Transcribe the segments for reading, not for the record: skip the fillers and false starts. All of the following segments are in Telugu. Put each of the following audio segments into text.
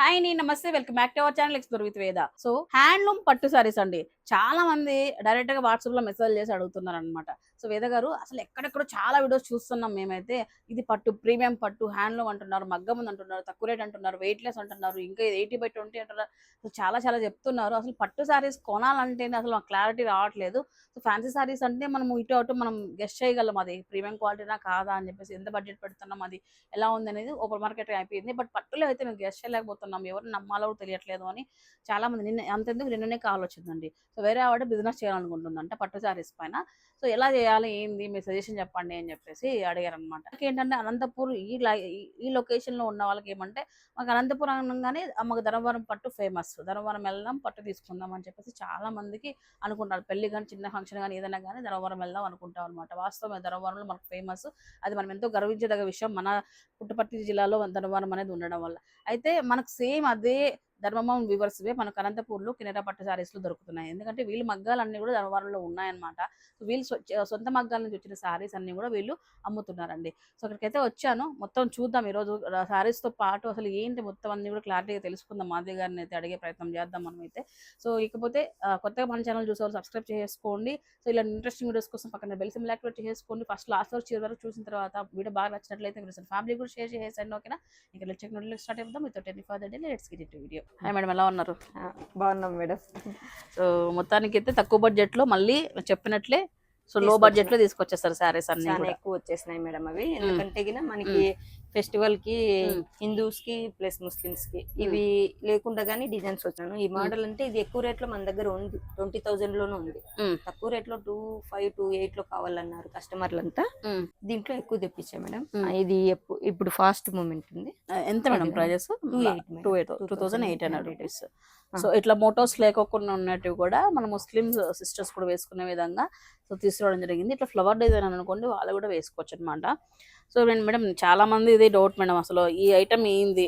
హాయ్ నీ నమస్తే, welcome back to our channel explore with వేద. సో హ్యాండ్లూమ్ పట్టు సారీస్ అండి. చాలా మంది డైరెక్ట్ గా వాట్సాప్ లో మెసేజ్ చేసి అడుగుతున్నారు అనమాట. సో వేద గారు, అసలు ఎక్కడెక్కడో చాలా వీడియోస్ చూస్తున్నాం మేమైతే. ఇది పట్టు, ప్రీమియం పట్టు, హ్యాండ్లూమ్ అంటున్నారు, మగ్గం ఉంది అంటున్నారు, తక్కువ రేట్ అంటున్నారు, వెయిట్ లెస్ అంటున్నారు, ఇంకా 80/20 అంటున్నారు. సో చాలా చాలా చెప్తున్నారు. అసలు పట్టు సారీస్ కొనాలంటేనే అసలు మాకు క్లారిటీ రావట్లేదు. సో ఫ్యాన్సీ సారీస్ అంటే మనం ఇటు అటు మనం గెస్ట్ చేయగలం, అది ప్రీమియం క్వాలిటీనా కాదా అని చెప్పేసి, ఎంత బడ్జెట్ పెడుతున్నాం, అది ఎలా ఉంది అనేది ఓపెన్ మార్కెట్ అయిపోయింది. బట్ పట్టులో అయితే మేము గెస్ట్ చేయలేకపోతున్నాం, ఎవరు నమ్మాలో కూడా తెలియట్లేదు అని చాలా మంది. అంతెందుకు నిన్ననే కాల్ వచ్చిందండి. సో వేరే ఆవిడ బిజినెస్ చేయాలనుకుంటుందంట పట్టు సారీస్ పైన. సో ఎలా చేయాలి, ఏంది, మీ సజెషన్ చెప్పండి అని చెప్పేసి అడిగారు అనమాట. ఏంటంటే అనంతపూర్ ఈ లొకేషన్ లో ఉన్న వాళ్ళకి ఏమంటే, మాకు అనంతపురం అనగానే మాకు ధర్మవరం పట్టు ఫేమస్, ధర్మవరం వెళ్దాం పట్టు తీసుకుందాం అని చెప్పేసి చాలా మందికి అనుకుంటారు. పెళ్లి కానీ, చిన్న ఫంక్షన్ కానీ, ఏదైనా కానీ ధర్మవరం వెళ్దాం అనుకుంటాం అనమాట. వాస్తవం ధర్మవరంలో మనకు ఫేమస్, అది మనం ఎంతో గర్వించదగ్గ విషయం, మన పుట్టపర్తి జిల్లాలో ధర్మవరం అనేది ఉండడం వల్ల. అయితే మనకు సేమ్ అదే ధర్మవరం వ్యూవర్స్ వే మనకు అనంతపూర్లో కినరా పట్టు సారీస్ లో దొరుకుతున్నాయి. ఎందుకంటే వీళ్ళు మగ్గాలన్నీ కూడా ధర్మవరంలో ఉన్నాయన్నమాట. వీళ్ళు సొంత మగ్గాల నుంచి వచ్చిన సారీస్ అన్ని కూడా వీళ్ళు అమ్ముతున్నారండి. సో అక్కడికైతే వచ్చాను, మొత్తం చూద్దాం ఈరోజు సారీస్ తో పాటు అసలు ఏంటి మొత్తం అన్ని కూడా క్లారిటీగా తెలుసుకుందాం. మాధవి గారిని అయితే అడిగే ప్రయత్నం చేద్దాం మనం అయితే. సో ఇకపోతే కొత్తగా మన ఛానల్ చూసేవాళ్ళు సబ్స్క్రైబ్ చేసుకోండి. సో ఇలా ఇంట్రెస్టింగ్ వీడియోస్ కోసం పక్కన బెల్ సింబల్ యాక్టివేట్ చేసుకోండి. ఫస్ట్ లాస్ట్ వరకు చివరి వరకు చూసిన తర్వాత వీడియో బాగా నచ్చినట్లయితే మీరు ఫ్యామిలీ కూడా షేర్ చేసేయండి, ఓకేనా? ఇంకా లెట్స్ స్టార్ట్ అవుతాం. మీతో 25 day let's get it video. Hi madam, ఎలా ఉన్నారు? బాగున్నాం మేడం. సో మొత్తానికి అయితే తక్కువ బడ్జెట్ లో మళ్ళీ చెప్పినట్లే సో లో బడ్జెట్ లో తీసుకొచ్చేస్తారు సారీస్ అన్ని చాలా ఎక్కువ వచ్చేసినాయి మేడం అవి. ఎందుకంటే మనకి ఫెస్టివల్ కి హిందూస్ కి ప్లస్ ముస్లిమ్స్ కి ఇవి లేకుండా గానీ డిజైన్స్ వచ్చాను. ఈ మోడల్ అంటే ఇది ఎక్కువ రేట్ లో మన దగ్గర ఉంది, 20,000 లోనే ఉంది. తక్కువ రేట్ లో 25, 28 లో కావాలన్నారు కస్టమర్లంతా. దీంట్లో ఎక్కువ తెప్పించా మేడం. ఇది ఇప్పుడు ఫాస్ట్ మూమెంట్ ఉంది. ఎంత మేడం ప్రైజెస్? 2,800 రూపీస్. సో ఇట్లా మోటోస్ లేకోకుండా ఉన్నట్టు కూడా మన ముస్లిం సిస్టర్స్ కూడా వేసుకునే విధంగా సో తీసుకురావడం జరిగింది. ఇట్లా ఫ్లవర్ డిజైన్ అనుకోండి, వాళ్ళు కూడా వేసుకోవచ్చు అనమాట. సో మేడం చాలా మంది ఇదే డౌట్ మేడం, అసలు ఈ ఐటమ్ ఏంది,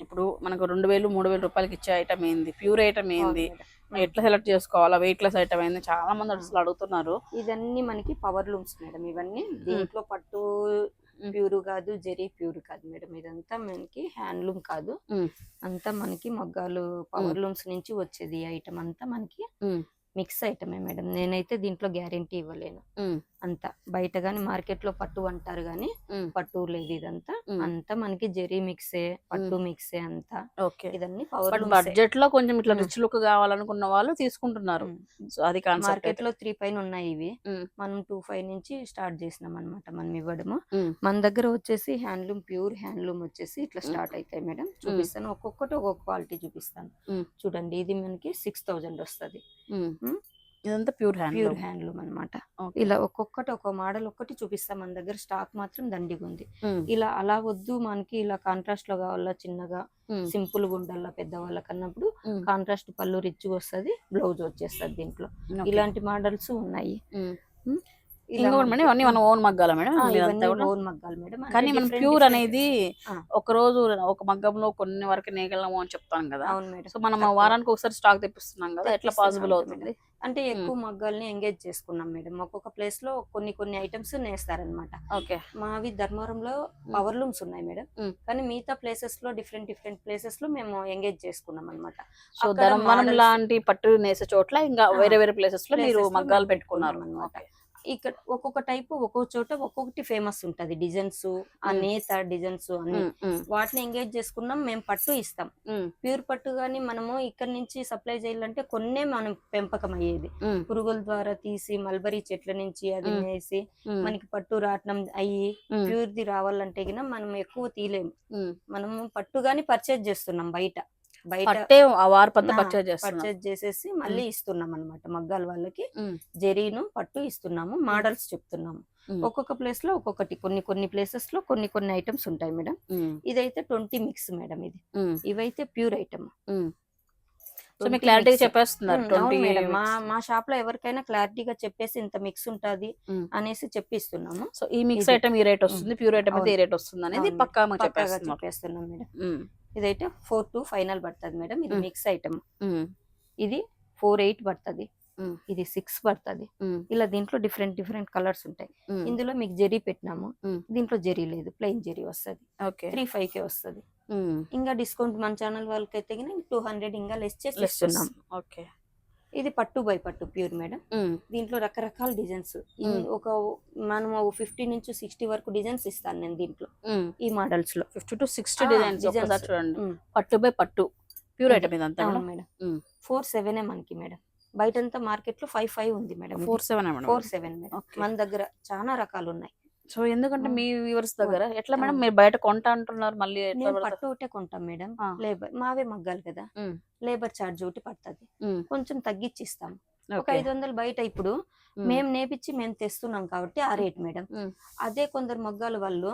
ఇప్పుడు మనకు 2,000, 3,000 రూపాయలకి ఇచ్చే ఐటమ్ ఏంది, ప్యూర్ ఐటమ్ ఏంది, ఎట్లా సెలెక్ట్ చేసుకోవాలా, వెయిట్ లెస్ ఐటమ్ ఏంది, చాలా మంది అసలు అడుగుతున్నారు. ఇదన్నీ మనకి పవర్ లూమ్స్ మేడం. ఇవన్నీ దీంట్లో పట్టు ప్యూర్ కాదు, జెరీ ప్యూర్ కాదు మేడం. ఇదంతా మనకి హ్యాండ్లూమ్ కాదు, అంతా మనకి మగ్గాలు పవర్ లూమ్స్ నుంచి వచ్చేది. ఐటమ్ అంతా మనకి మిక్స్ ఐటమే మేడం. నేనైతే దీంట్లో గ్యారెంటీ ఇవ్వలేను. అంతా బయట గానీ మార్కెట్ లో పట్టు అంటారు గానీ పట్టు లేదు. ఇదంతా అంతా మనకి జెరీ మిక్సే, పట్టు మిక్సే అంతా. ఇదన్నీ పవర్ బడ్జెట్ లో కొంచెం ఇట్లా రిచ్ లుక్ కావాలనుకున్న వాళ్ళు తీసుకుంటున్నారు. సో అది మార్కెట్ లో 3 పైన ఉన్నాయి ఇవి. మనం 2.5 నుంచి స్టార్ట్ చేసినాం అనమాట మనం ఇవ్వడము. మన దగ్గర వచ్చేసి హ్యాండ్లూమ్, ప్యూర్ హ్యాండ్లూమ్ వచ్చేసి ఇట్లా స్టార్ట్ అవుతాయి మేడం. చూపిస్తాను, ఒక్కొక్కటి ఒక్కొక్క క్వాలిటీ చూపిస్తాను. చూడండి, ఇది మనకి 6,000 వస్తుంది. ఇదంతా ప్యూర్ హ్యాండ్లూమ్ అనమాట. ఇలా ఒక్కొక్కటి ఒక్కో మోడల్ ఒక్కటి చూపిస్తాం. మన దగ్గర స్టాక్ మాత్రం దండిగా ఉంది. ఇలా అలా వద్దు మనకి ఇలా కాంట్రాస్ట్ లో కావాలా, చిన్నగా సింపుల్ గా ఉండాలా పెద్దవాళ్ళకి అన్నప్పుడు కాంట్రాస్ట్ పళ్ళు రిచ్ వస్తుంది, బ్లౌజ్ వచ్చేస్తుంది. దీంట్లో ఇలాంటి మోడల్స్ ఉన్నాయి. మన ఓన్ మగ్గాల మేడం? ఓన్ మగ్గాలు మేడం. కానీ మనం ప్యూర్ అనేది ఒక రోజు ఒక మగ్గంలో కొన్ని వరకు నేయగలము అని చెప్తాం కదా. సో మనం వారానికి ఒకసారి స్టాక్ తెప్పిస్తున్నాం కదా, ఎట్లా పాసిబుల్ అవుతుంది? అంటే ఎక్కువ మగ్గాల్ని ఎంగేజ్ చేసుకున్నాం మేడం. ఒక్కొక్క ప్లేస్ లో కొన్ని ఐటమ్స్ నేస్తారనమాట. ఓకే, మావి ధర్మవరంలో పవర్ లూమ్స్ ఉన్నాయి మేడం. కానీ మిగతా ప్లేసెస్ లో డిఫరెంట్ ప్లేసెస్ లో మేము ఎంగేజ్ చేసుకున్నాం అనమాట. సో ధర్మవరం లాంటి పట్టు నేసే చోట్ల ఇంకా వేరే ప్లేసెస్ లో మీరు మగ్గాలు పెట్టుకున్నారు అనమాట. ఇక్కడ ఒక్కొక్క టైపు ఒక్కొక్క చోట ఒక్కొక్కటి ఫేమస్ ఉంటది. డిజైన్స్, ఆ నేత డిజైన్స్ అన్ని వాటిని ఎంగేజ్ చేసుకున్నాం. మేము పట్టు ఇస్తాం, ప్యూర్ పట్టు. గానీ మనము ఇక్కడ నుంచి సప్లై చేయాలంటే కొన్నే మనం పెంపకం అయ్యేది. పురుగుల ద్వారా తీసి మల్బరీ చెట్ల నుంచి అది వేసి మనకి పట్టు రాట్నం అయ్యి ప్యూర్ ది రావాలంటే గిన మనం ఎక్కువ తీలేము. మనము పట్టు గాని పర్చేజ్ చేస్తున్నాం బయట పర్చేజ్ చేసేసి మళ్ళీ ఇస్తున్నాం అనమాట. మగ్గాల వాళ్ళకి జెరీను పట్టు ఇస్తున్నాము, మోడల్స్ చెప్తున్నాము. ఒక్కొక్క ప్లేస్ లో ఒక్కొక్కటి, కొన్ని ప్లేసెస్ లో కొన్ని ఐటమ్స్ ఉంటాయి మేడం. ఇదైతే 20 మిక్స్ మేడం. ఇవైతే ప్యూర్ ఐటమ్. క్లారిటీగా చెప్పేస్తున్నారు మా షాప్ లో ఎవరికైనా క్లారిటీగా చెప్పేసి ఇంత మిక్స్ ఉంటది అనేసి చెప్పిస్తున్నాము. సో ఈ మిక్స్ ఐటమ్ ఈ రేట్ వస్తుంది, ప్యూర్ ఐటమ్ అయితే ఈ రేట్ వస్తుంది అనేది పక్కాగా చెప్పేస్తున్నాం మేడం. ఇదైతే 4.2 ఫైనల్ పడుతుంది మేడం. ఇది మిక్స్ ఐటమ్. ఇది 4.8 పడుతుంది, ఇది 6 పడుతుంది. ఇలా దీంట్లో డిఫరెంట్ కలర్స్ ఉంటాయి. ఇందులో మీకు జెరీ పెట్టినాము, దీంట్లో జెరీ లేదు, ప్లెయిన్ జెరీ వస్తుంది. 3.5 వస్తుంది. ఇంకా డిస్కౌంట్ మన ఛానల్ వాళ్ళకైతే 200 ఇంకా లెస్ చేసి ఇస్తున్నాం. ఓకే. ఇది పట్టు బై పట్టు ప్యూర్ మేడం. దీంట్లో రకరకాల డిజైన్స్, ఒక మనం 50 నుంచి 60 వరకు డిజైన్స్ ఇస్తాను నేను దీంట్లో. ఈ మోడల్స్ లో 50 to 60 డిజైన్స్ చూడండి. పట్టు బై పట్టు ప్యూర్ ఐటమ్ ఇదంతా మేడం. 47 మనకి మేడం. బయటంతా మార్కెట్ లో 55 ఉంది మేడం. 47 మేడం. మన దగ్గర చాలా రకాలు ఉన్నాయి. సో ఎందుకంటే మీ వ్యూవర్స్ దగ్గర ఎట్లా మేడం మీరు బయట కొంటా అంటున్నారు, మళ్ళీ పట్టు ఒకటే కొంటాం మేడం. లేబర్ మావే మగ్గాలి కదా, లేబర్ ఛార్జ్ ఒకటి పడుతుంది, కొంచెం తగ్గించి ఇస్తాం. ఒక 500 బయట ఇప్పుడు మేము నేపిచ్చి మేము తెస్తున్నాం కాబట్టి ఆ రేట్ మేడం. అదే కొందరు మగ్గాల వాళ్ళు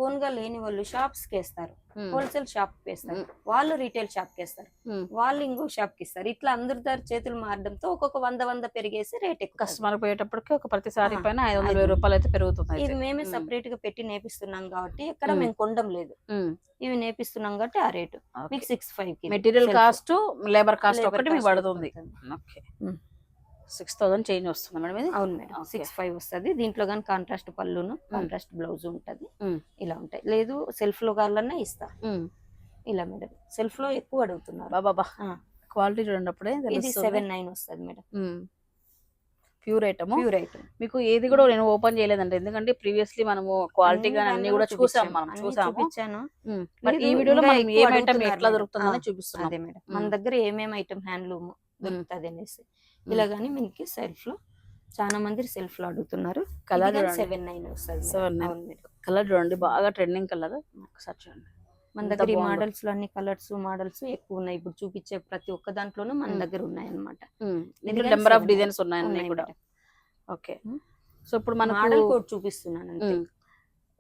ఓన్ గా లేని వాళ్ళు షాప్స్ కి వేస్తారు, హోల్సేల్ షాప్ కి వేస్తారు, వాళ్ళు రీటైల్ షాప్ కి వేస్తారు, వాళ్ళు ఇంకో షాప్ కి ఇస్తారు. ఇట్లా అందరి దారి చేతులు మారడంతో ఒక్కొక్క 100 పెరిగేసి రేట్ ఎక్కువ. కస్టమర్ పోయేటప్పటికి ఒక ప్రతిసారి పైన 500 రూపాయలు అయితే పెరుగుతుంది. ఇది మేమే సెపరేట్ గా పెట్టి నేపిస్తున్నాం కాబట్టి ఎక్కడ మేము కొండం లేదు, ఇవి నేపిస్తున్నాం కాబట్టి ఆ రేటు మీకు 65 కి. మెటీరియల్ కాస్ట్ లేబర్ కాస్ట్ ఒకటి మీకు పడుతుంది. 6000 చేంజ్ వస్తుంది మేడం ఇది. అవును మేడం, 65 వస్తుంది. దీంట్లో కానీ కాంట్రాస్ట్ పళ్ళును కాంట్రాస్ట్ బ్లౌజ్ ఉంటది. ఇలా ఉంటాయి. లేదు సెల్ఫ్ లో కావాలన్నా ఇస్తా. ఇలా మేడం సెల్ఫ్ లో ఎక్కువ అడుగుతున్నారు. బాబా క్వాలిటీ చూడండి అప్పుడే. ఇది 79 వస్తుంది మేడం. Pure item. మీకు ఏది కూడా నేను ఓపెన్ చేయలేదండి, ఎందుకంటే ప్రీవియస్లీ మనము క్వాలిటీ గానీ అన్ని కూడా చూసాము. ఈ వీడియోలో మనం ఏం ఐటమ్ ఎట్లా దొరుకుతుందని చూపిస్తున్నాం. అదే మేడం, మన దగ్గర ఏమేమి ఐటమ్ హ్యాండ్లూమ్ దొరుకుతుంది అనేసి. ఇలా గానీ మీకు సెల్ఫ్ లో చాలా మంది సెల్ఫ్ లో అడుగుతున్నారు. కలర్ 79 వస్తుంది. కలర్ చూడండి, బాగా ట్రెండింగ్ కలర్. ఒకసారి చూడండి, మన దగ్గర ఈ మోడల్స్ లో అన్ని కలర్స్ మోడల్స్ ఎక్కువ ఉన్నాయి. ఇప్పుడు చూపించే ప్రతి ఒక్క దాంట్లోనూ మన దగ్గర ఉన్నాయి అన్నమాట. నెంబర్ ఆఫ్ డిజైన్స్ ఉన్నాయి కూడా. ఓకే. సో ఇప్పుడు మన మోడల్ కోడ్ చూపిస్తున్నాను అంతే.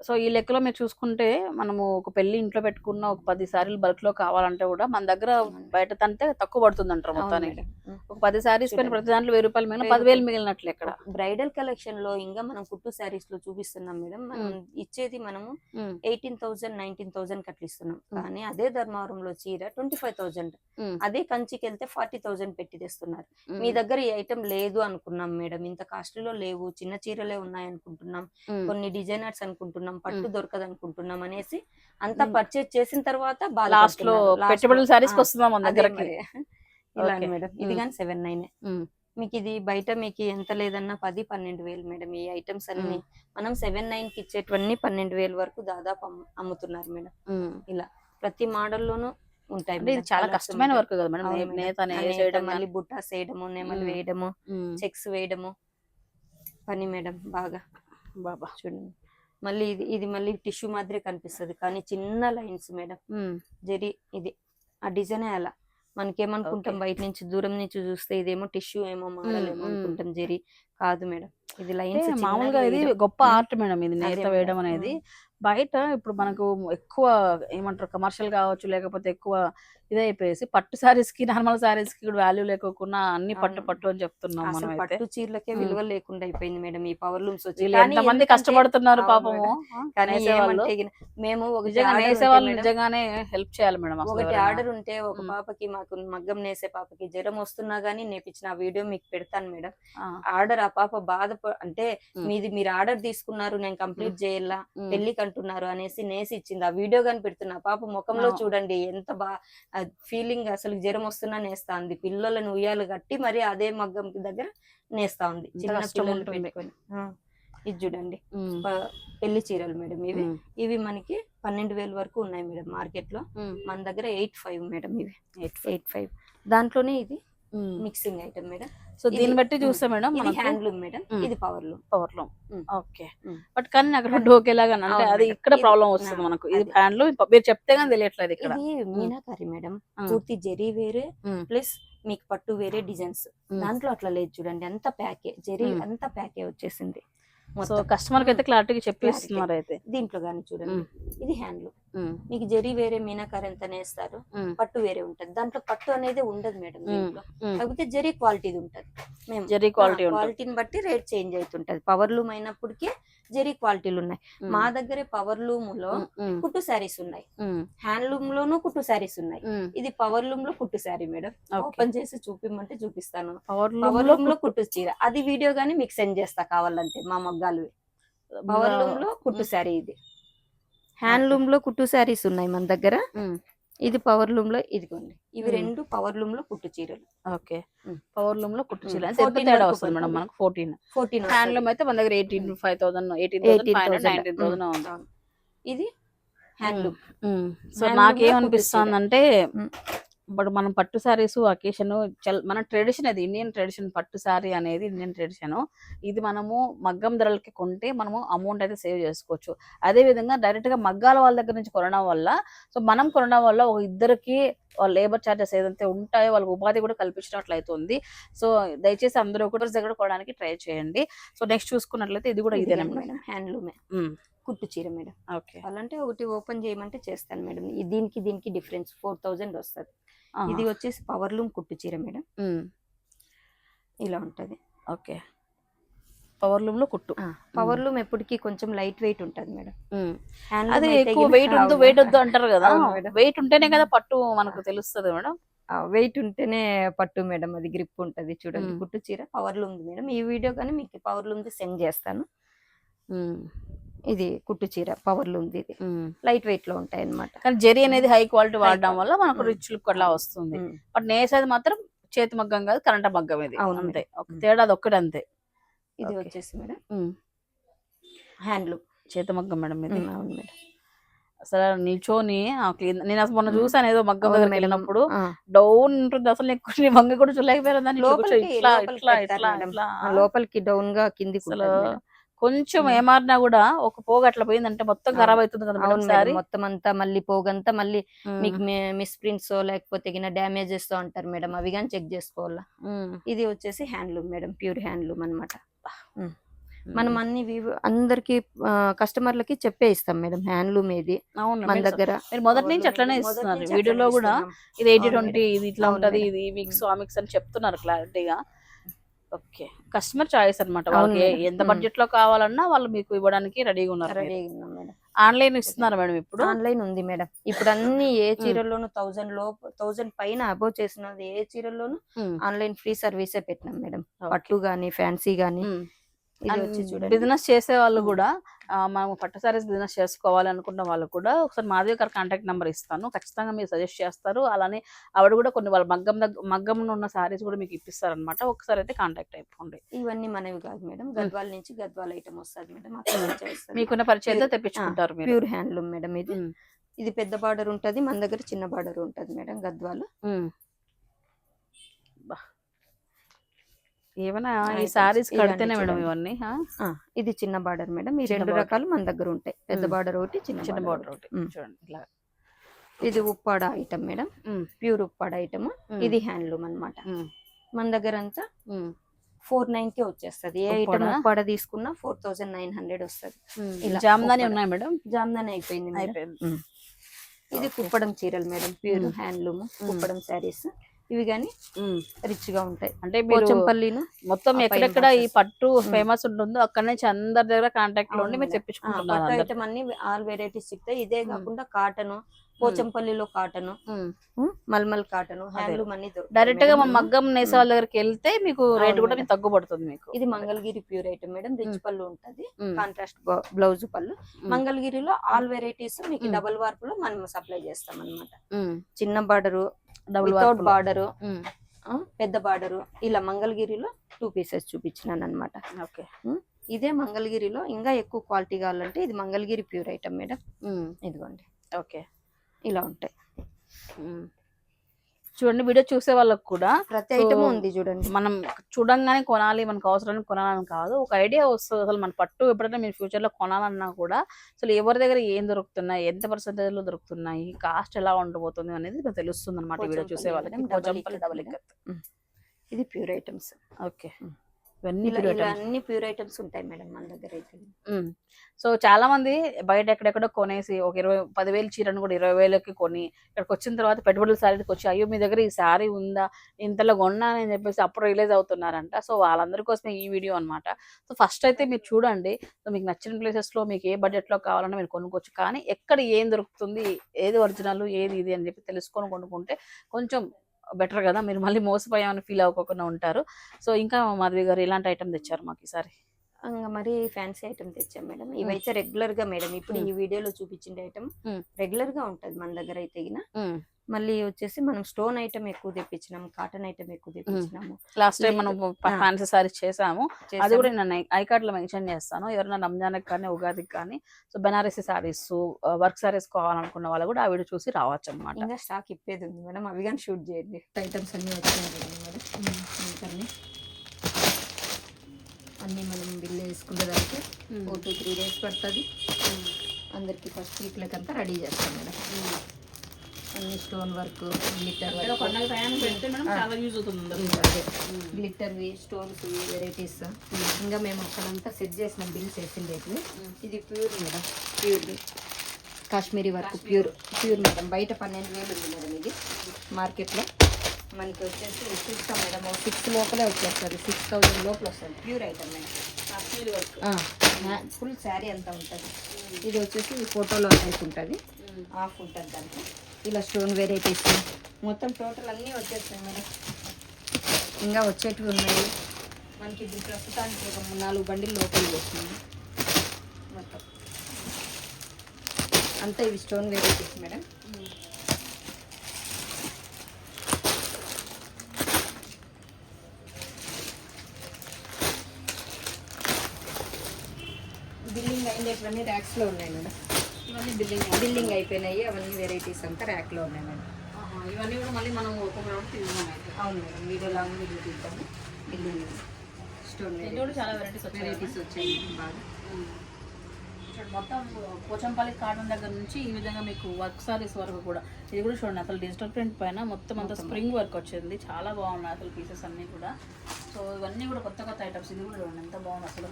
సో ఈ లెక్కలో మీరు చూసుకుంటే మనము ఒక పెళ్లి ఇంట్లో పెట్టుకున్న ఒక 10 సారీలు బల్క్ లో కావాలంటే కూడా మన దగ్గర బయట తంటే తక్కువ పడుతుంది అంటారు మొత్తానికి. ఒక 10 సారీస్ పైన ప్రతి దాంట్లో 1000 రూపాయలు మిగిలిన 10,000 మిగిలినట్లు. ఇక్కడ బ్రైడల్ కలెక్షన్ లో ఇంకా మనం కుట్టు సారీస్ లో చూపిస్తున్నాం మేడం. మనం ఇచ్చేది మనము 18,000 19,000 కట్లు ఇస్తున్నాం. కానీ అదే ధర్మవరంలో చీర 25,000, అదే కంచికి వెళ్తే 40,000 పెట్టి తెస్తున్నారు. మీ దగ్గర ఈ ఐటమ్ లేదు అనుకున్నాం మేడం, ఇంత కాస్ట్లీలో లేవు, చిన్న చీరలే ఉన్నాయి అనుకుంటున్నాం, కొన్ని డిజైనర్స్ అనుకుంటున్నాం, పట్టు దొరకదు అనుకుంటున్నాం అనేసి అంతా పర్చేజ్ చేసిన తర్వాత లాస్ట్ లో పెట్టుబడుల సారీస్ వస్తున్నాం మన దగ్గరకి. ఇలా మేడం. ఇది కానీ 79. మీకు ఇది బయట మీకు ఎంత లేదన్నా 10-12 మేడం. ఈ ఐటమ్స్ అన్ని మనం 79 కి ఇచ్చేటివన్నీ 12,000 వరకు దాదాపు అమ్ముతున్నారు మేడం. ఇలా ప్రతి మోడల్ లోనూ ఉంటాయి. ఇది చాలా కష్టమైన వర్క్ కదా మేడం. మళ్ళీ బుట్టాస్ వేయడము, నెమలు వేయడము, చెక్స్ వేయడము పని మేడం. బాగా బాబా చూడండి. మళ్ళీ ఇది మళ్ళీ టిష్యూ మాదిరి కనిపిస్తుంది కానీ చిన్న లైన్స్ మేడం. జరీ ఇది ఆ డిజైన్ అలా మనకేమనుకుంటాం బయట నుంచి దూరం నుంచి చూస్తే ఇదేమో టిష్యూ ఏమో మోడల్ ఏమో అనుకుంటాం, జరీ కాదు మేడం. ఇది లైన్స్ మామూలుగా ఇది గొప్ప ఆర్ట్ మేడం. ఇది నేత వేయడం అనేది బయట ఇప్పుడు మనకు ఎక్కువ ఏమంటారు కమర్షియల్ కావచ్చు, లేకపోతే ఎక్కువ ఇదైపోయేసి పట్టు సారీస్ కి నార్మల్ సారీస్ కి వాల్యూ లేకోకుండా అన్ని పట్టు పట్టు అని చెప్తున్నాం మనం. పట్టు చీరలకే విలువ లేకుండా అయిపోయింది మేడం ఈ పవర్ లూమ్స్ వచ్చి. ఎంతమంది కష్టపడుతున్నారు పాపము. కానీ మేము నిజంగానే హెల్ప్ చేయాలి మేడం. ఒకటి ఆర్డర్ ఉంటే ఒక పాపకి, మాకు మగ్గం నేసే పాపకి జ్వరం వస్తున్నా గానీ నేర్పించిన వీడియో మీకు పెడతాను మేడం. ఆర్డర్ ఆ పాప అంటే మీరు ఆర్డర్ తీసుకున్నారు, నేను కంప్లీట్ చేయాలా, పెళ్లికి అంటున్నారు అనేసి నేసి ఇచ్చింది. ఆ వీడియో గాని పెడుతున్నా పాప ముఖంలో చూడండి ఎంత ఫీలింగ్, అసలు జ్వరం వస్తున్నా నేస్తా ఉంది. పిల్లలను ఉయ్యాలు కట్టి మరి అదే మగ్గం దగ్గర నేస్తా ఉంది. చిన్న పిల్లలు పెట్టుకొని. ఇది చూడండి పెళ్లి చీరలు మేడం. ఇవి మనకి 12,000 వరకు ఉన్నాయి మేడం మార్కెట్ లో. మన దగ్గర 85 మేడం. ఇవి 85. దాంట్లోనే ఇది మిక్సింగ్ ఐటమ్ మేడం. సో దీన్ని బట్టి చూస్తే మేడం ఇది హ్యాండ్లూమ్ మేడం, ఇది పవర్ లూమ్. ఓకే. బట్ కానీ నాకు రెండు ఒకేలాగా అంటే అది ఇక్కడ ప్రాబ్లం వస్తుంది మనకు. ఇది హ్యాండ్లూమ్ మీరు చెప్తే గానీ తెలియట్లేదు. ఇక్కడ ఇది మీనాకారి మేడం, పూర్తి జరీ వేరే ప్లస్ మీకు పట్టు వేరే డిజైన్స్. దాంట్లో అట్లా లేదు చూడండి, అంత ప్యాకే జరీ అంత ప్యాకే వచ్చేసింది. సో కస్టమర్ కి అయితే క్లారిటీగా చెప్పేస్తున్నారు. అయితే దీంట్లో గానీ చూడండి ఇది హ్యాండ్లూమ్, మీకు జరీ వేరే మీనాకారి ఎంత నేస్తారు, పట్టు వేరే ఉంటది. దాంట్లో పట్టు అనేది ఉండదు మేడం దీంట్లో, కాకపోతే జరీ క్వాలిటీ ఉంటది. మేము జరీ క్వాలిటీని బట్టి రేట్ చేంజ్ అవుతుంటది. పవర్ లూమ్ అయినప్పటికీ జరీ క్వాలిటీలు ఉన్నాయి. మా దగ్గరే పవర్ లూమ్ లో కుట్టు శారీస్ ఉన్నాయి, హ్యాండ్లూమ్ లోను కుట్టు శారీస్ ఉన్నాయి. ఇది పవర్ లూమ్ లో కుట్టు శారీ మేడం. ఓపెన్ చేసి చూపిమంటే చూపిస్తాను. పవర్ లూమ్ లో కుట్టు చీర, అది వీడియో గానీ మీకు సెండ్ చేస్తా కావాలంటే. మా మగ్గాలు పవర్ లూమ్ లో కుట్టు శారీ, ఇది హ్యాండ్లూమ్ లో కుట్టు శారీస్ ఉన్నాయి మన దగ్గర. ఉమ్, ఇది పవర్ లూమ్ లో ఇదిగోండి. ఇవి ఉమ్. రెండు పవర్ లూమ్ లో కుట్టు చీరలు. ఓకే. ఉమ్. పవర్ లూమ్ లో కుట్టు చీర 14 ఎంత తేడా వరకు వస్తుంది మేడం? పడుతుంది. మనకు 14. 14 హ్యాండ్లూమ్ అయితే మన దగ్గర 18,500, 18,500, 18,000. 19,000 ఉంది. ఇది హ్యాండ్లూమ్. సో Handloom లో నాకేమనిపిస్తుందంటే ఉమ్. ఇప్పుడు మనం పట్టు శారీస్ అకేషన్ మన ట్రెడిషన్, అది ఇండియన్ ట్రెడిషన్. పట్టు శారీ అనేది ఇండియన్ ట్రెడిషన్. ఇది మనము మగ్గం ధరలకి కొంటే మనము అమౌంట్ అయితే సేవ్ చేసుకోవచ్చు. అదే విధంగా డైరెక్ట్ గా మగ్గాల వాళ్ళ దగ్గర నుంచి కొనడం వల్ల, సో మనం కొనడం వల్ల ఒక ఇద్దరికి లేబర్ చార్జెస్ ఏదైతే ఉంటాయో వాళ్ళకి ఉపాధి కూడా కల్పించినట్లు అవుతుంది. సో దయచేసి అందరూ ఒకటి దగ్గర కొనడానికి ట్రై చేయండి. సో నెక్స్ట్ చూసుకున్నట్లయితే ఇది కూడా ఇదేనా మేడం హ్యాండ్లూమే కుట్టు చీర మేడం. ఓకే. అలాంటే ఒకటి ఓపెన్ చేయమంటే చేస్తాను మేడం. దీనికి డిఫరెన్స్ 4,000 వస్తుంది. ఇది వచ్చేసి పవర్ లూమ్ కుట్టు చీర మేడం. ఇలా ఉంటది. ఓకే. పవర్ లూమ్ లో కుట్టు. పవర్ లూమ్ ఎప్పటికీ కొంచెం లైట్ వెయిట్ ఉంటది మేడం. అది ఎక్కువ వెయిట్ వద్దు అంటారు కదా. వెయిట్ ఉంటేనే కదా పట్టు మనకు తెలుస్తుంది మేడం. వెయిట్ ఉంటేనే పట్టు మేడం. అది గ్రిప్ ఉంటది చూడండి. కుట్టు చీర పవర్ లూమ్ మేడం. ఈ వీడియో కానీ మీకు పవర్ లూమ్ సెండ్ చేస్తాను. ఇది కుట్టు చీర పవర్ లూమ్. ఇది లైట్ వెయిట్ లో ఉంటాయి అన్నమాట. కానీ జరీ అనేది హై క్వాలిటీ వాడడం వల్ల మనకు రిచ్ లుక్ అట్లా వస్తుంది. బట్ నేసేది మాత్రం చేతి మగ్గం కాదు, కరెంట్ మగ్గం. ఇది అంతే, తేడా అది ఒక్కటి అంతే. ఇది వచ్చేసి మేడం హ్యాండ్లూమ్ చేతి మగ్గం మేడం. ఇది అవును మేడం. అసలు నిల్చొని నేను అసలు మొన్న చూసాను ఏదో మగ్గం దగ్గర వెళ్ళినప్పుడు డౌన్ ఉంటుంది. అసలు నేను మగ్గ కూడా చూడలేకపోయాను. దాన్ని లోపలికి డౌన్ గా కింది కొంచెం ఏమారినా కూడా ఒక పోగు అట్లా పోయిందంటే మొత్తం ఖరాబ్ అవుతుంది కదా ఒకసారి. మొత్తం అంతా మళ్ళీ పోగంతా మళ్ళీ మీకు మిస్ ప్రింట్స్ లేకపోతే డ్యామేజెస్ తో అంటారు మేడం. అవి కానీ చెక్ చేసుకోవాలా. ఇది వచ్చేసి హ్యాండ్లూమ్ మేడం. ప్యూర్ హ్యాండ్లూమ్ అన్నమాట. మనం అన్ని అందరికి కస్టమర్లకి చెప్పే ఇస్తాం మేడం హ్యాండ్లూమ్ ఏది మన దగ్గర. మీరు మొదటి నుంచి అట్లనే ఇస్తున్నారు. వీడియోలో కూడా ఇది 80-20 ఇది ఇట్లా ఉంటది, ఇది మిక్స్ ఆ మిక్స్ అని చెప్తున్నారు క్లారిటీగా. ఓకే. కస్టమర్ చాయిస్ అన్నమాట. వాళ్ళకి ఎంత బడ్జెట్ లో కావాలన్నా వాళ్ళు మీకు ఇవ్వడానికి రెడీగా ఉన్నారు. ఆన్లైన్ ఇస్తున్నారు మేడం? ఇప్పుడు ఆన్లైన్ ఉంది మేడం. ఇప్పుడు అన్ని ఏ చీరల్లోనూ 1000 పైన అబోవ్ చేసినది ఏ చీరల్లోనూ ఆన్లైన్ ఫ్రీ సర్వీసే పెట్టినాం మేడం. పట్టు గానీ ఫ్యాన్సీ గానీ. బిజినెస్ చేసే వాళ్ళు కూడా మనం పట్టు సారీస్ బిజినెస్ చేసుకోవాలి అనుకున్న వాళ్ళు కూడా ఒకసారి మాధవి గారు కాంటాక్ట్ నెంబర్ ఇస్తాను. ఖచ్చితంగా మీరు సజెస్ట్ చేస్తారు. అలానే ఆవిడ కూడా కొన్ని వాళ్ళ మగ్గం ఉన్న సారీస్ కూడా మీకు ఇప్పిస్తారు అనమాట. ఒకసారి అయితే కాంటాక్ట్ అయిపోండి. ఇవన్నీ మనవి కాదు మేడం. గద్వాల నుంచి గద్వాల ఐటమ్ వస్తుంది మేడం. మీకున్న పరిచయంతో తెప్పించుకుంటారు. Pure handloom madam. ఇది పెద్ద బార్డర్ ఉంటది. మన దగ్గర చిన్న బార్డర్ ఉంటది మేడం. గద్వాల ఏమైనా ఈ సారీస్ కడితేనే మేడం ఇవన్నీ. ఇది చిన్న బార్డర్ మేడం. ఈ రెండు రకాలు మన దగ్గర ఉంటాయి. పెద్ద బార్డర్ ఒకటి, చిన్న బార్డర్ ఒకటి. చూడండి ఇట్లా. ఇది Uppada item madam. Pure Uppada item. ఇది హ్యాండ్లూమ్ అన్నమాట. మన దగ్గర అంతా 490 వచ్చేస్తుంది. ఏ ఐటమ్ ఉప్పాడ తీసుకున్నా 4,900 వస్తుంది. జామ్దాని ఉన్నాయి మేడం? జామ్దాని అయిపోయింది. ఇది కుప్పడం చీరలు madam. Pure handloom Kuppadam saris. ఇవి గానీ రిచ్ గా ఉంటాయి. అంటే పోచంపల్లిను మొత్తం ఎక్కడెక్కడ ఈ పట్టు ఫేమస్ ఉంటుందో అక్కడ నుంచి అందరి దగ్గర కాంటాక్ట్ లో ఉండి మీరు తెప్పించుకుంటున్నారు. పట్టు ఐటమ్ అన్ని ఆల్ వెరైటీస్ సిక్తాయి. ఇదే కాకుండా కాటన్, పోచంపల్లిలో కాటన్, మల్మల్ కాటన్, హ్యాండ్లూమ్ అన్ని డైరెక్ట్ గా మగ్గం నేసే వాళ్ళ దగ్గరికి వెళ్తే మీకు రేట్ కూడా మీకు తగ్గుపడుతుంది. మీకు ఇది Mangalagiri pure item madam. Rich పళ్ళు ఉంటది, కాంట్రాస్ట్ బ్లౌజ్ పళ్ళు. మంగళగిరిలో ఆల్ వెరైటీస్ మీకు డబుల్ వార్ప్ లో మనం సప్లై చేస్తాం అన్నమాట. చిన్న బార్డరు, వితౌట్ బార్డరు, పెద్ద బార్డరు, ఇలా మంగళగిరిలో 2 పీసెస్ చూపించినాను అనమాట. ఓకే. ఇదే మంగళగిరిలో ఇంకా ఎక్కువ క్వాలిటీ కావాలంటే ఇది మంగళగిరి ప్యూర్ ఐటమ్ మేడం. ఇదిగోండి. ఓకే. ఇలా ఉంటాయి. చూడండి, వీడియో చూసే వాళ్ళకి కూడా ప్రతి ఐటమ్ ఉంది చూడండి. మనం చూడంగానే కొనాలి, మనకు అవసరాన్ని కొనాలని కాదు, ఒక ఐడియా వస్తుంది. అసలు మన పట్టు ఎప్పుడైనా మీరు ఫ్యూచర్ లో కొనాలన్నా కూడా అసలు ఎవరి దగ్గర ఏం దొరుకుతున్నాయి, ఎంత పర్సెంటేజ్ లో దొరుకుతున్నాయి, కాస్ట్ ఎలా ఉండబోతుంది అనేది మీకు తెలుస్తుంది అనమాట. వీడియో చూసే వాళ్ళకి. డబుల్ ఇక్కత్. ఇది ప్యూర్ ఐటమ్స్. ఓకే. అన్ని ప్యూర్ ఐటమ్స్ ఉంటాయి మేడం మన దగ్గర అయితే. సో చాలా మంది బయట ఎక్కడెక్కడో కొనేసి ఒక 10,000 చీరను కూడా 20,000కి కొని ఇక్కడికి వచ్చిన తర్వాత పెట్టుబడుల శారీకి వచ్చి అయ్యో మీ దగ్గర ఈ శారీ ఉందా, ఇంతలో కొన్నానని చెప్పేసి అప్పుడు రిలీజ్ అవుతున్నారంట. సో వాళ్ళందరి కోసమే ఈ వీడియో అనమాట. సో ఫస్ట్ అయితే మీరు చూడండి. సో మీకు నచ్చిన ప్లేసెస్లో మీకు ఏ బడ్జెట్లో కావాలన్నా మీరు కొనుక్కోవచ్చు. కానీ ఎక్కడ ఏం దొరుకుతుంది, ఏది ఒరిజినల్, ఏది ఇది అని చెప్పి తెలుసుకొని కొనుక్కుంటే కొంచెం బెటర్ కదా. మీరు మళ్ళీ మోసపోయామని ఫీల్ అవ్వకుండా ఉంటారు. సో ఇంకా మాధవి గారు ఇలాంటి ఐటమ్ తెచ్చారు మాకు ఈసారి. ఇంకా మరి ఫ్యాన్సీ ఐటమ్ తెచ్చాం మేడం. ఇవైతే రెగ్యులర్ గా మేడం ఇప్పుడు ఈ వీడియోలో చూపించిన ఐటమ్ రెగ్యులర్ గా ఉంటది మన దగ్గర అయితే గిన. మళ్ళీ వచ్చేసి మనం స్టోన్ ఐటమ్ ఎక్కువ తెప్పించినాము, కాటన్ ఐటమ్ ఎక్కువ తెప్పించినాము. లాస్ట్ టైం మనం ఫ్యాన్సీ సారీస్ చేసాము, అది కూడా నేను ఐ కార్డ్ లో మెన్షన్ చేస్తాను. ఎవరైనా రంజాన్కి కానీ ఉగాదికి కానీ సో బెనారసీ సారీస్ వర్క్ సారీస్ కావాలనుకున్న వాళ్ళు కూడా ఆ వీడియో చూసి రావచ్చు అనమాట. ఇంకా స్టాక్ ఇప్పేది ఉంది మేడం, అవి కానీ షూట్ చేయండి. ఐటమ్స్ అన్ని వచ్చినాయి మేడం. అన్నీ మనం బిల్లు వేసుకునే దానికి 4 to 3 days పడుతుంది. అందరికి ఫస్ట్ వీక్లకంతా రెడీ చేస్తాం మేడం. అన్ని స్టోన్ వర్క్, గ్లిట్టర్ గ్లిట్టర్వి, స్టోన్స్, వెరైటీస్. ఇంకా మేము అక్కడంతా సెట్ చేసిన బిల్స్ వేసింది. ఇది pure madam, pure Kashmiri work, pure madam. బయట 12,000 ఉంది మేడం, ఇది మార్కెట్లో మనకి వచ్చేసి 6 మేడం. 6 లోపలే వచ్చేస్తుంది, 6,000 లోపల వస్తుంది. Pure item madam, Kashmiri work. Full sari అంతా ఉంటుంది. ఇది వచ్చేసి ఫోటోలో టైప్ ఉంటుంది, హాఫ్ ఉంటుంది దాంట్లో. ఇలా స్టోన్ వెరైటీస్ మొత్తం టోటల్ అన్నీ వచ్చేస్తాయి మేడం. ఇంకా వచ్చేటివి ఉన్నాయి మనకి. ఇది ప్రస్తుతానికి ఒక 4 బండిలు లోపల చేస్తున్నాము మొత్తం అంతా. ఇవి స్టోన్ వెరైటీస్ మేడం. బిల్లింగ్ అయినవన్నీ ర్యాక్స్లో ఉన్నాయి మేడం. ఇవన్నీ బిల్లింగ్ అయిపోయినాయి. అవన్నీ వెరైటీస్ అంతా ర్యాక్లో ఉన్నాయి మేడం. ఇవన్నీ కూడా మళ్ళీ మనం ఒక్కొక్క రౌండ్ తిన్నాం అయితే. అవును మేడం, వీడియో లాంగ్ వీడియో తీద్దాము. బిల్లింగ్ స్టోన్ కూడా చాలా వెరైటీస్ వచ్చాయి బాగా. మొత్తం పోచంపల్లి కాటన్ దగ్గర నుంచి ఈ విధంగా మీకు వర్క్ సారీస్ వరకు కూడా. ఇది కూడా చూడండి, అసలు డిజిటల్ ప్రింట్ పైన మొత్తం అంతా స్ప్రింగ్ వర్క్ వచ్చింది. చాలా బాగున్నాయి అసలు పీసెస్ అన్నీ కూడా. సో ఇవన్నీ కూడా కొత్త ఐటమ్స్. ఇది కూడా చూడండి ఎంత బాగుంది అసలు.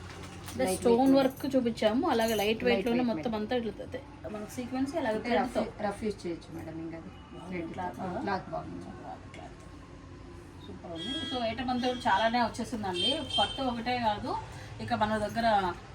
స్టోన్ వర్క్ చూపించాము, అలాగే లైట్ వెయిట్ లోనే మొత్తం అంతా ఇట్లా మనకు సీక్వెన్స్ అలాగే రఫ్ యూజ్ చేయొచ్చు మేడం. ఇంకా క్లాత్ బాగుంది, సూపర్ ఉంది. సో ఐటమ్ అంతా కూడా చాలానే వచ్చేసిందండి. పట్టు ఒకటే కాదు, ఇక మన దగ్గర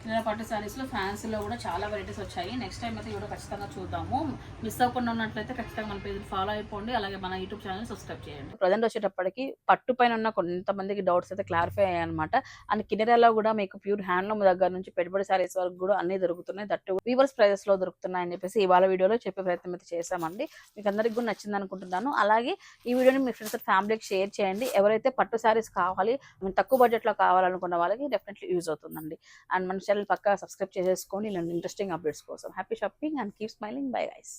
కింద పట్టు శారీస్లో ఫ్యాన్సీలో కూడా చాలా వెరైటీస్ వచ్చాయి. నెక్స్ట్ టైం అయితే కూడా ఖచ్చితంగా చూద్దాము. మిస్ అవ్వకుండా ఉన్నట్లయితే ఖచ్చితంగా మన పేజ్ ఫాలో అయిపోండి, అలాగే మన యూట్యూబ్ ఛానల్ సబ్స్క్రైబ్ చేయండి. ప్రజెంట్ వచ్చేటప్పటికి పట్టు పైన ఉన్న కొంతమందికి డౌట్స్ అయితే క్లారిఫై అయ్యాయి అనమాట. అండ్ కినెరాలో కూడా మీకు ప్యూర్ హ్యాండ్లూమ్ దగ్గర నుంచి పెట్టుబడి శారీస్ వరకు కూడా అన్ని దొరుకుతున్నాయి. దట్టు వీవర్స్ ప్రైజెస్ లో దొరుకుతున్నాయని చెప్పేసి ఇవాళ వీడియోలో చెప్పే ప్రయత్నం అయితే చేశామండి. మీకు అందరికి కూడా నచ్చింది అనుకుంటున్నాను. అలాగే ఈ వీడియోని మీ ఫ్రెండ్స్ అండ్ ఫ్యామిలీకి షేర్ చేయండి. ఎవరైతే పట్టు శారీస్ కావాలి, తక్కువ బడ్జెట్ లో కావాలనుకున్న వాళ్ళకి డెఫినెట్లీ యూజ్ అవుతుందండి. అండ్ మన ఛానల్ పక్కా సబ్స్క్రైబ్ చేసేసుకోండి ఇలాంటి ఇంట్రెస్టింగ్ అప్డేట్స్ కోసం. Happy shopping and keep smiling. Bye guys.